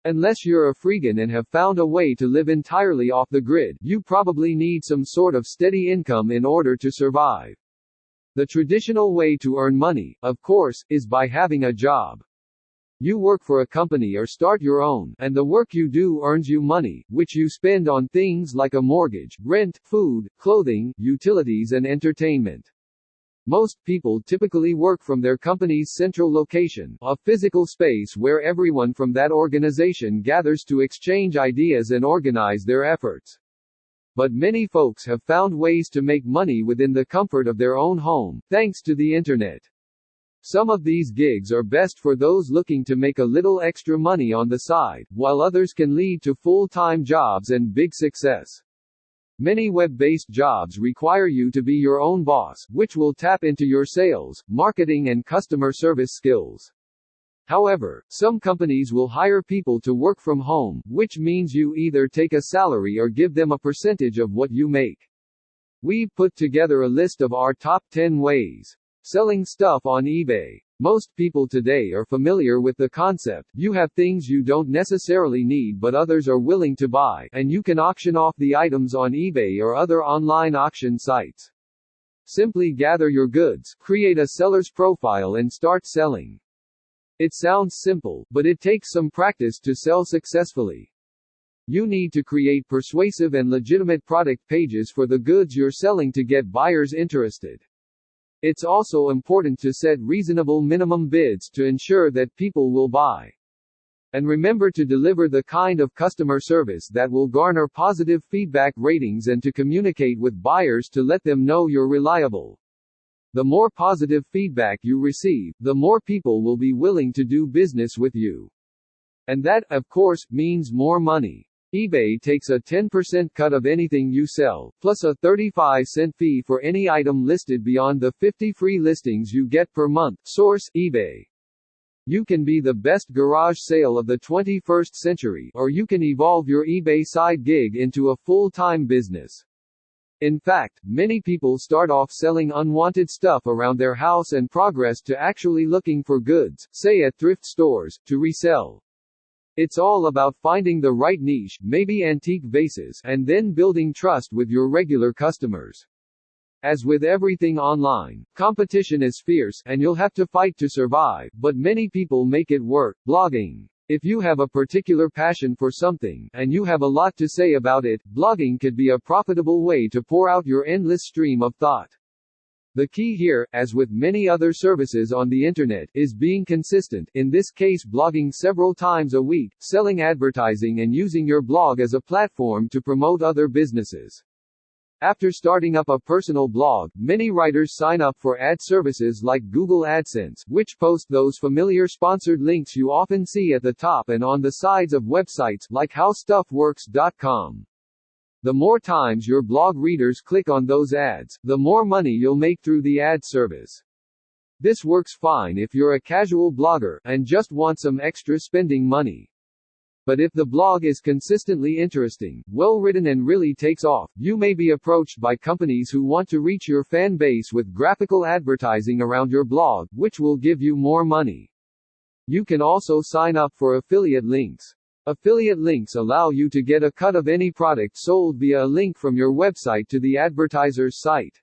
Unless you're a freegan and have found a way to live entirely off the grid, you probably need some sort of steady income in order to survive. The traditional way to earn money, of course, is by having a job. You work for a company or start your own, and the work you do earns you money, which you spend on things like a mortgage, rent, food, clothing, utilities and entertainment. Most people typically work from their company's central location, a physical space where everyone from that organization gathers to exchange ideas and organize their efforts. But many folks have found ways to make money within the comfort of their own home, thanks to the internet. Some of these gigs are best for those looking to make a little extra money on the side, while others can lead to full-time jobs and big success. Many web-based jobs require you to be your own boss, which will tap into your sales, marketing and customer service skills. However, some companies will hire people to work from home, which means you either take a salary or give them a percentage of what you make. We've put together a list of our top 10 ways. Selling stuff on eBay. Most people today are familiar with the concept. You have things you don't necessarily need but others are willing to buy, and you can auction off the items on eBay or other online auction sites. Simply gather your goods, create a seller's profile and start selling. It sounds simple, but it takes some practice to sell successfully. You need to create persuasive and legitimate product pages for the goods you're selling to get buyers interested. It's also important to set reasonable minimum bids to ensure that people will buy. And remember to deliver the kind of customer service that will garner positive feedback ratings and to communicate with buyers to let them know you're reliable. The more positive feedback you receive, the more people will be willing to do business with you. And that, of course, means more money. eBay takes a 10% cut of anything you sell, plus a 35-cent fee for any item listed beyond the 50 free listings you get per month. Source: eBay. You can be the best garage sale of the 21st century, or you can evolve your eBay side gig into a full-time business. In fact, many people start off selling unwanted stuff around their house and progress to actually looking for goods, say at thrift stores, to resell. It's all about finding the right niche, maybe antique vases, and then building trust with your regular customers. As with everything online, competition is fierce, and you'll have to fight to survive, but many people make it work. Blogging. If you have a particular passion for something, and you have a lot to say about it, blogging could be a profitable way to pour out your endless stream of thought. The key here, as with many other services on the internet, is being consistent, in this case blogging several times a week, selling advertising and using your blog as a platform to promote other businesses. After starting up a personal blog, many writers sign up for ad services like Google AdSense, which post those familiar sponsored links you often see at the top and on the sides of websites, like howstuffworks.com. The more times your blog readers click on those ads, the more money you'll make through the ad service. This works fine if you're a casual blogger, and just want some extra spending money. But if the blog is consistently interesting, well-written and really takes off, you may be approached by companies who want to reach your fan base with graphical advertising around your blog, which will give you more money. You can also sign up for affiliate links. Affiliate links allow you to get a cut of any product sold via a link from your website to the advertiser's site.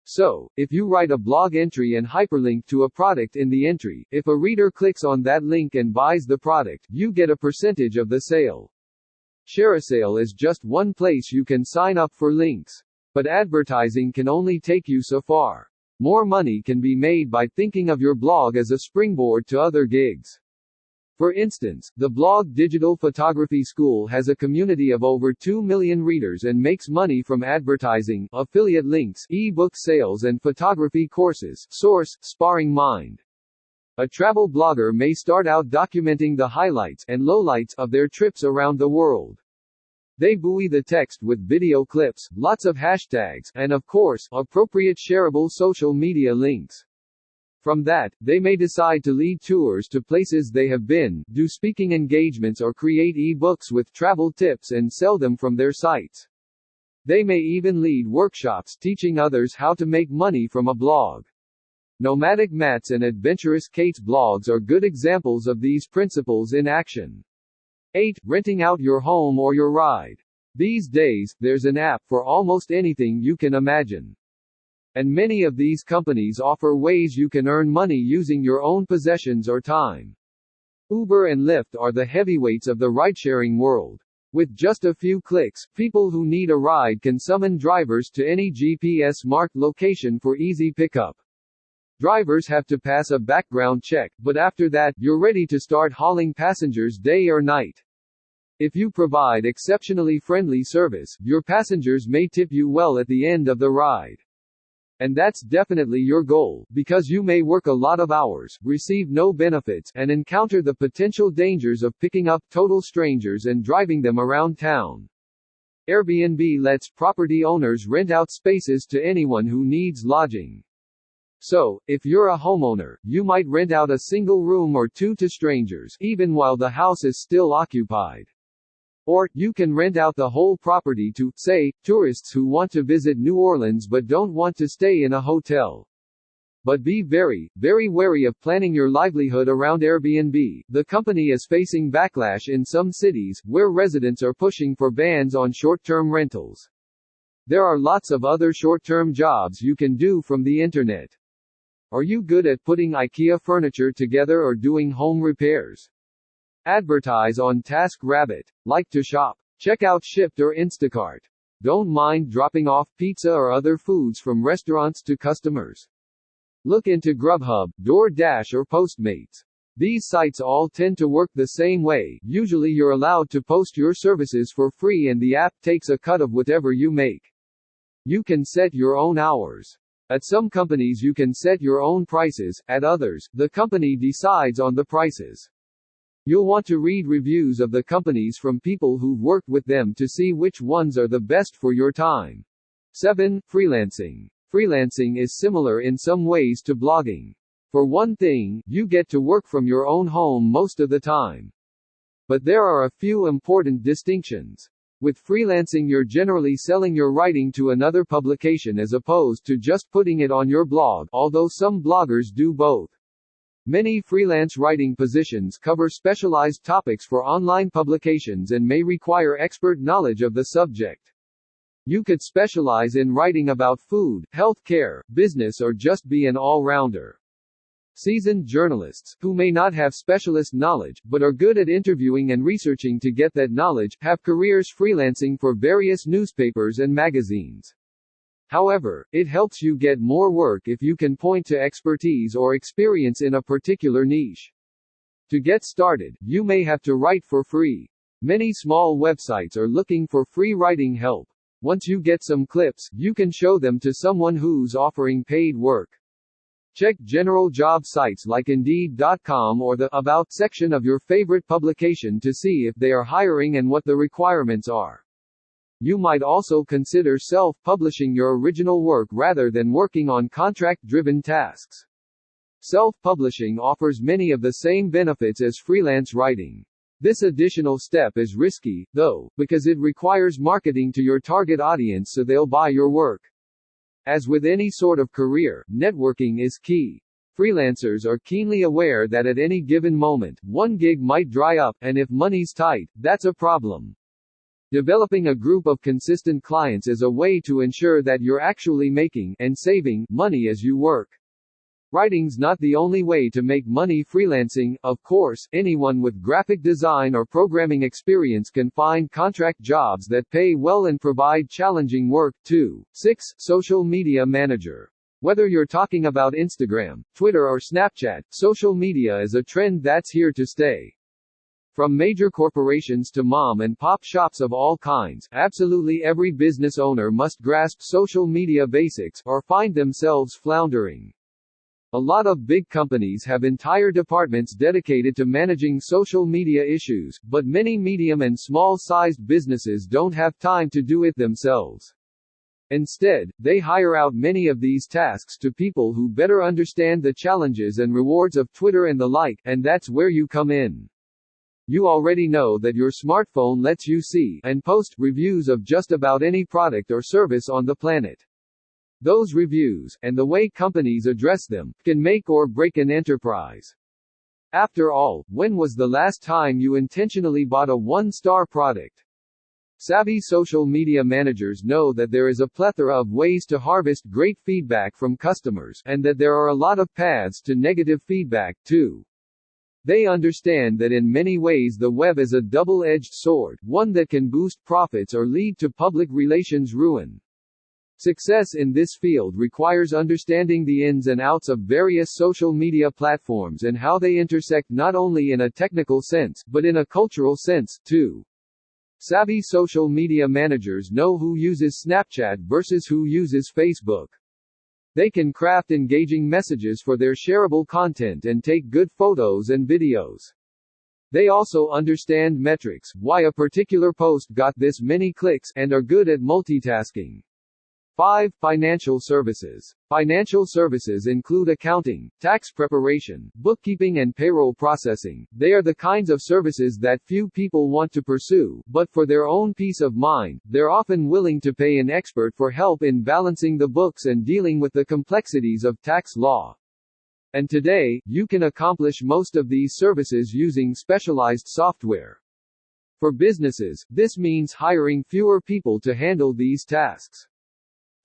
So, if you write a blog entry and hyperlink to a product in the entry, if a reader clicks on that link and buys the product, you get a percentage of the sale. ShareASale is just one place you can sign up for links. But advertising can only take you so far. More money can be made by thinking of your blog as a springboard to other gigs. For instance, the blog Digital Photography School has a community of over 2 million readers and makes money from advertising, affiliate links, e-book sales and photography courses. Source: Sparring Mind. A travel blogger may start out documenting the highlights and lowlights of their trips around the world. They buoy the text with video clips, lots of hashtags, and of course, appropriate shareable social media links. From that, they may decide to lead tours to places they have been, do speaking engagements or create e-books with travel tips and sell them from their sites. They may even lead workshops teaching others how to make money from a blog. Nomadic Matt's and Adventurous Kate's blogs are good examples of these principles in action. 8. Renting out your home or your ride. These days, there's an app for almost anything you can imagine. And many of these companies offer ways you can earn money using your own possessions or time. Uber and Lyft are the heavyweights of the ride-sharing world. With just a few clicks, people who need a ride can summon drivers to any GPS-marked location for easy pickup. Drivers have to pass a background check, but after that, you're ready to start hauling passengers day or night. If you provide exceptionally friendly service, your passengers may tip you well at the end of the ride. And that's definitely your goal, because you may work a lot of hours, receive no benefits, and encounter the potential dangers of picking up total strangers and driving them around town. Airbnb lets property owners rent out spaces to anyone who needs lodging. So, if you're a homeowner, you might rent out a single room or two to strangers, even while the house is still occupied. Or, you can rent out the whole property to, say, tourists who want to visit New Orleans but don't want to stay in a hotel. But be very, very wary of planning your livelihood around Airbnb. The company is facing backlash in some cities, where residents are pushing for bans on short-term rentals. There are lots of other short-term jobs you can do from the internet. Are you good at putting IKEA furniture together or doing home repairs? Advertise on TaskRabbit. Like to shop? Check out Shipt or Instacart. Don't mind dropping off pizza or other foods from restaurants to customers. Look into Grubhub, DoorDash or Postmates. These sites all tend to work the same way. Usually you're allowed to post your services for free and the app takes a cut of whatever you make. You can set your own hours. At some companies you can set your own prices, at others, the company decides on the prices. You'll want to read reviews of the companies from people who've worked with them to see which ones are the best for your time. 7. Freelancing. Freelancing is similar in some ways to blogging. For one thing, you get to work from your own home most of the time. But there are a few important distinctions. With freelancing, you're generally selling your writing to another publication as opposed to just putting it on your blog, although some bloggers do both. Many freelance writing positions cover specialized topics for online publications and may require expert knowledge of the subject. You could specialize in writing about food, healthcare, business, or just be an all-rounder. Seasoned journalists, who may not have specialist knowledge, but are good at interviewing and researching to get that knowledge, have careers freelancing for various newspapers and magazines. However, it helps you get more work if you can point to expertise or experience in a particular niche. To get started, you may have to write for free. Many small websites are looking for free writing help. Once you get some clips, you can show them to someone who's offering paid work. Check general job sites like Indeed.com or the About section of your favorite publication to see if they are hiring and what the requirements are. You might also consider self-publishing your original work rather than working on contract-driven tasks. Self-publishing offers many of the same benefits as freelance writing. This additional step is risky, though, because it requires marketing to your target audience so they'll buy your work. As with any sort of career, networking is key. Freelancers are keenly aware that at any given moment, one gig might dry up, and if money's tight, that's a problem. Developing a group of consistent clients is a way to ensure that you're actually making and saving money as you work. Writing's not the only way to make money freelancing, of course. Anyone with graphic design or programming experience can find contract jobs that pay well and provide challenging work, too. 6. Social media manager. Whether you're talking about Instagram, Twitter or Snapchat, social media is a trend that's here to stay. From major corporations to mom and pop shops of all kinds, absolutely every business owner must grasp social media basics, or find themselves floundering. A lot of big companies have entire departments dedicated to managing social media issues, but many medium and small-sized businesses don't have time to do it themselves. Instead, they hire out many of these tasks to people who better understand the challenges and rewards of Twitter and the like, and that's where you come in. You already know that your smartphone lets you see and post reviews of just about any product or service on the planet. Those reviews, and the way companies address them, can make or break an enterprise. After all, when was the last time you intentionally bought a one-star product? Savvy social media managers know that there is a plethora of ways to harvest great feedback from customers, and that there are a lot of paths to negative feedback, too. They understand that in many ways the web is a double-edged sword, one that can boost profits or lead to public relations ruin. Success in this field requires understanding the ins and outs of various social media platforms and how they intersect not only in a technical sense, but in a cultural sense, too. Savvy social media managers know who uses Snapchat versus who uses Facebook. They can craft engaging messages for their shareable content and take good photos and videos. They also understand metrics, why a particular post got this many clicks, and are good at multitasking. 5. Financial services. Financial services include accounting, tax preparation, bookkeeping and payroll processing. They are the kinds of services that few people want to pursue, but for their own peace of mind, they're often willing to pay an expert for help in balancing the books and dealing with the complexities of tax law. And today, you can accomplish most of these services using specialized software. For businesses, this means hiring fewer people to handle these tasks.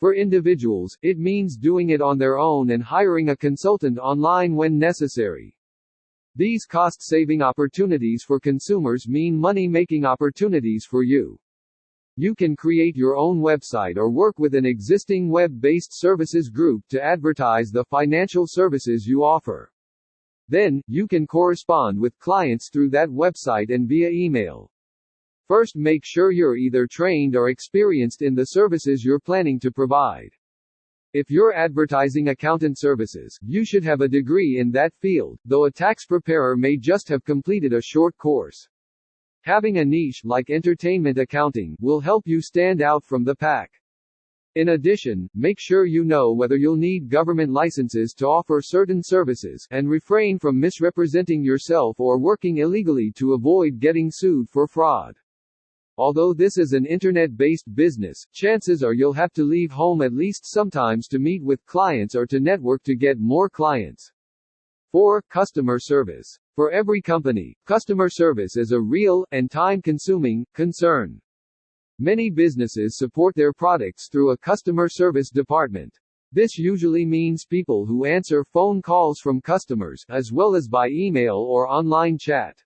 For individuals, it means doing it on their own and hiring a consultant online when necessary. These cost-saving opportunities for consumers mean money-making opportunities for you. You can create your own website or work with an existing web-based services group to advertise the financial services you offer. Then, you can correspond with clients through that website and via email. First, make sure you're either trained or experienced in the services you're planning to provide. If you're advertising accountant services, you should have a degree in that field, though a tax preparer may just have completed a short course. Having a niche, like entertainment accounting, will help you stand out from the pack. In addition, make sure you know whether you'll need government licenses to offer certain services, and refrain from misrepresenting yourself or working illegally to avoid getting sued for fraud. Although this is an internet-based business, chances are you'll have to leave home at least sometimes to meet with clients or to network to get more clients. 4. Customer service. For every company, customer service is a real, and time-consuming, concern. Many businesses support their products through a customer service department. This usually means people who answer phone calls from customers, as well as by email or online chat.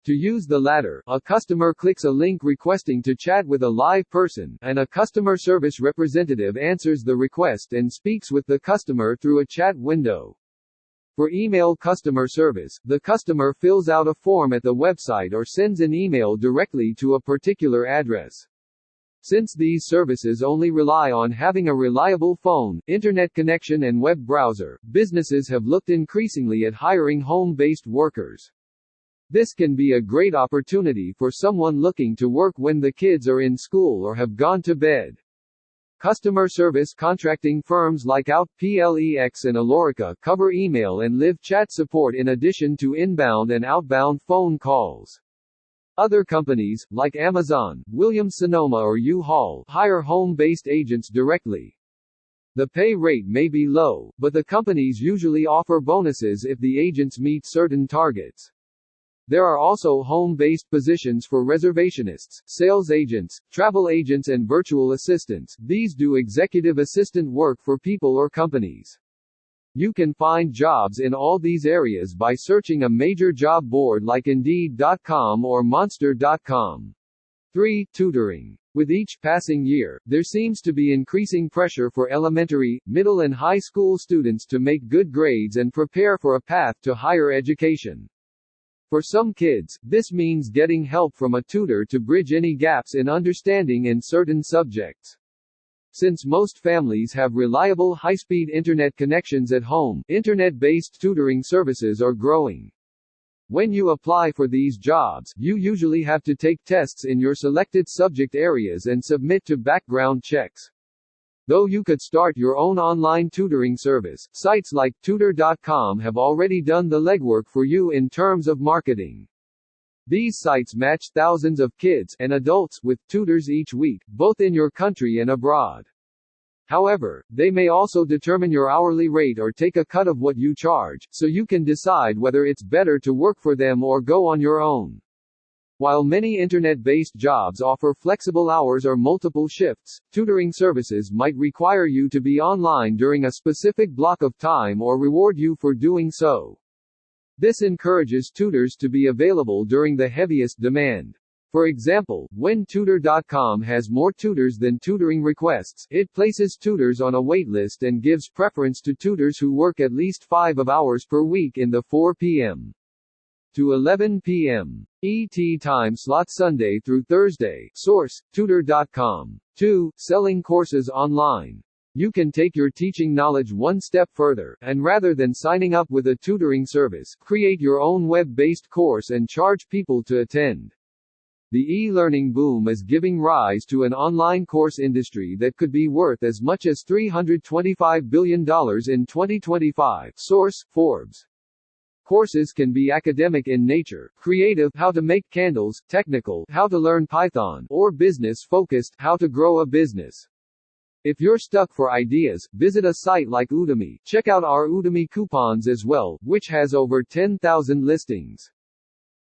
To use the latter, a customer clicks a link requesting to chat with a live person, and a customer service representative answers the request and speaks with the customer through a chat window. For email customer service, the customer fills out a form at the website or sends an email directly to a particular address. Since these services only rely on having a reliable phone, internet connection and web browser, businesses have looked increasingly at hiring home-based workers. This can be a great opportunity for someone looking to work when the kids are in school or have gone to bed. Customer service contracting firms like OutPlex and Alorica cover email and live chat support in addition to inbound and outbound phone calls. Other companies, like Amazon, Williams-Sonoma or U-Haul, hire home-based agents directly. The pay rate may be low, but the companies usually offer bonuses if the agents meet certain targets. There are also home-based positions for reservationists, sales agents, travel agents and virtual assistants. These do executive assistant work for people or companies. You can find jobs in all these areas by searching a major job board like Indeed.com or Monster.com. 3. Tutoring. With each passing year, there seems to be increasing pressure for elementary, middle and high school students to make good grades and prepare for a path to higher education. For some kids, this means getting help from a tutor to bridge any gaps in understanding in certain subjects. Since most families have reliable high-speed internet connections at home, internet-based tutoring services are growing. When you apply for these jobs, you usually have to take tests in your selected subject areas and submit to background checks. Though you could start your own online tutoring service, sites like Tutor.com have already done the legwork for you in terms of marketing. These sites match thousands of kids and adults with tutors each week, both in your country and abroad. However, they may also determine your hourly rate or take a cut of what you charge, so you can decide whether it's better to work for them or go on your own. While many internet-based jobs offer flexible hours or multiple shifts, tutoring services might require you to be online during a specific block of time or reward you for doing so. This encourages tutors to be available during the heaviest demand. For example, when Tutor.com has more tutors than tutoring requests, it places tutors on a waitlist and gives preference to tutors who work at least 5 hours per week in the 4 p.m. to 11 p.m. ET time slot Sunday through Thursday. Source: Tutor.com. 2. Selling courses online. You can take your teaching knowledge one step further, and rather than signing up with a tutoring service, create your own web-based course and charge people to attend. The e-learning boom is giving rise to an online course industry that could be worth as much as $325 billion in 2025. Source: Forbes. Courses can be academic in nature, creative, how to make candles, technical, how to learn Python, or business-focused, how to grow a business. If you're stuck for ideas, visit a site like Udemy. Check out our Udemy coupons as well, which has over 10,000 listings.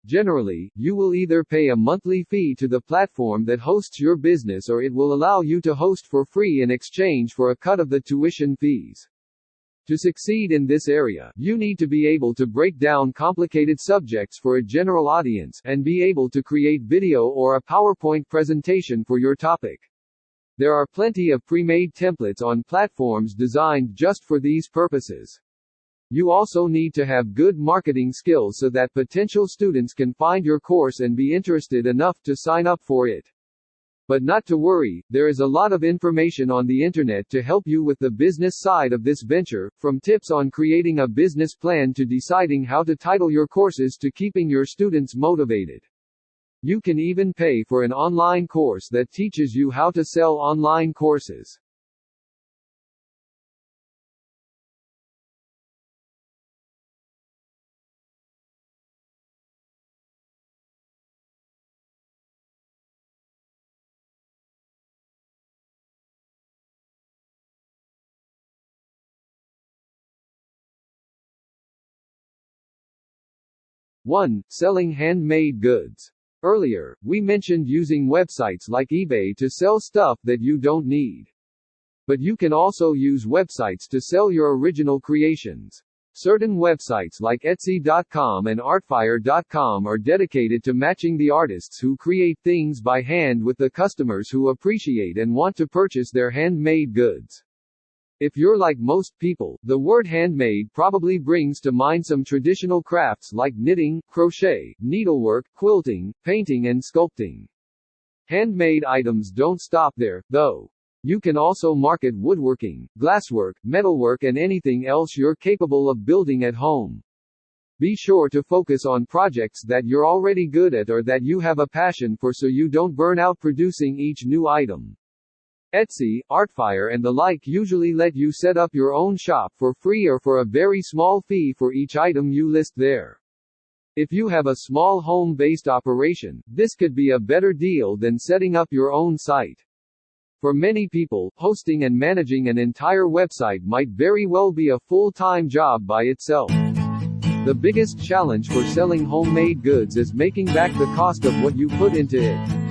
Generally, you will either pay a monthly fee to the platform that hosts your business, or it will allow you to host for free in exchange for a cut of the tuition fees. To succeed in this area, you need to be able to break down complicated subjects for a general audience, and be able to create video or a PowerPoint presentation for your topic. There are plenty of pre-made templates on platforms designed just for these purposes. You also need to have good marketing skills so that potential students can find your course and be interested enough to sign up for it. But not to worry, there is a lot of information on the internet to help you with the business side of this venture, from tips on creating a business plan to deciding how to title your courses to keeping your students motivated. You can even pay for an online course that teaches you how to sell online courses. One. Selling handmade goods. Earlier, we mentioned using websites like eBay to sell stuff that you don't need. But you can also use websites to sell your original creations. Certain websites like Etsy.com and Artfire.com are dedicated to matching the artists who create things by hand with the customers who appreciate and want to purchase their handmade goods. If you're like most people, the word handmade probably brings to mind some traditional crafts like knitting, crochet, needlework, quilting, painting and sculpting. Handmade items don't stop there, though. You can also market woodworking, glasswork, metalwork and anything else you're capable of building at home. Be sure to focus on projects that you're already good at or that you have a passion for so you don't burn out producing each new item. Etsy, Artfire and the like usually let you set up your own shop for free or for a very small fee for each item you list there. If you have a small home-based operation, this could be a better deal than setting up your own site. For many people, hosting and managing an entire website might very well be a full-time job by itself. The biggest challenge for selling homemade goods is making back the cost of what you put into it.